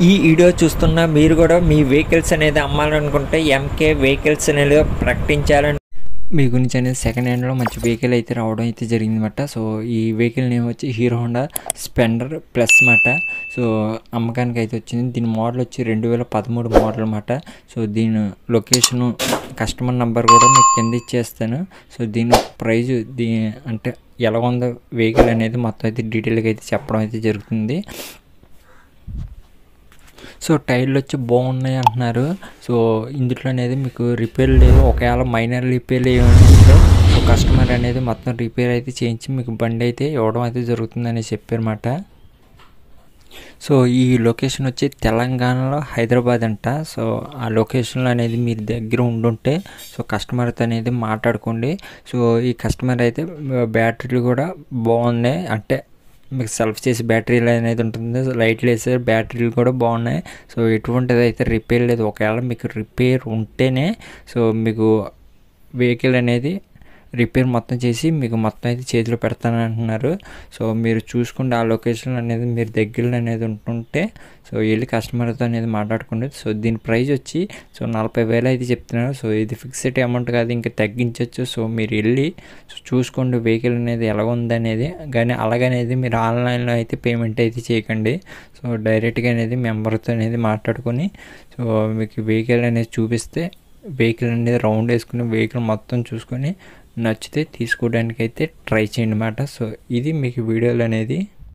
ఈ వీడియో చూస్తున్న మీరు కూడా మీ వెహికల్స్ అనేది అమ్మాలనుకుంటే ఎంకే వెహికల్స్ అనేది ప్రకటించాలని మీ గురించి అనేది సెకండ్ హ్యాండ్లో మంచి వెహికల్ అయితే రావడం అయితే జరిగిందన్నమాట. సో ఈ వెహికల్ నేమ్ వచ్చి హీరో హోండా స్ప్లెండర్ ప్లస్ అన్నమాట. సో అమ్మకానికి అయితే వచ్చింది. దీని మోడల్ వచ్చి 2013 మోడల్ అన్నమాట. సో దీని లొకేషను కస్టమర్ నెంబర్ కూడా మీకు కింద ఇచ్చేస్తాను. సో దీని ప్రైజ్ అంటే ఎలా ఉందో వెహికల్ అనేది మొత్తం అయితే డీటెయిల్గా అయితే చెప్పడం అయితే జరుగుతుంది. సో టైర్లు వచ్చి బాగున్నాయి అంటున్నారు. సో ఇందులో అనేది మీకు రిపేర్ లేదు. ఒకవేళ మైనర్ రిపేర్ ఏమంటే సో కస్టమర్ అనేది మొత్తం రిపేర్ అయితే చేయించి మీకు బండి అయితే ఇవ్వడం అయితే జరుగుతుందని చెప్పారన్నమాట. సో ఈ లొకేషన్ వచ్చి తెలంగాణలో హైదరాబాద్ అంట. సో ఆ లొకేషన్లో అనేది మీరు దగ్గర ఉండుంటే సో కస్టమర్తో అనేది మాట్లాడుకోండి. సో ఈ కస్టమర్ అయితే బ్యాటరీలు కూడా బాగున్నాయి, అంటే మీకు సెల్ఫ్ చేసి బ్యాటరీలు అనేది ఉంటుంది. లైట్లు వేసే బ్యాటరీలు కూడా బాగున్నాయి. సో ఎటువంటిది అయితే రిపేర్ లేదు. ఒకవేళ మీకు రిపేర్ ఉంటేనే సో మీకు వెహికల్ అనేది రిపేర్ మొత్తం చేసి మీకు మొత్తం అయితే చేతిలో పెడతానని అంటున్నారు. సో మీరు చూసుకుంటే ఆ లొకేషన్ అనేది మీరు దగ్గరలో అనేది ఉంటుంటే సో వెళ్ళి కస్టమర్తో అనేది మాట్లాడుకోండి. సో దీని ప్రైస్ వచ్చి సో 40,000 అయితే చెప్తున్నారు. సో ఇది ఫిక్స్డ్ అమౌంట్ కాదు, ఇంకా తగ్గించవచ్చు. సో మీరు వెళ్ళి చూసుకోండి వెహికల్ అనేది ఎలా ఉందనేది. కానీ అలాగనేది మీరు ఆన్లైన్లో అయితే పేమెంట్ అయితే చేయకండి. సో డైరెక్ట్గా అనేది మెంబర్తో అనేది మాట్లాడుకొని సో మీకు వెహికల్ అనేది చూపిస్తే వెహికల్ అనేది రౌండ్ వేసుకుని వెహికల్ మొత్తం చూసుకొని నచ్చితే తీసుకోవడానికి అయితే ట్రై చేయండి అన్నమాట. సో ఇది మీకు వీడియోలు అనేది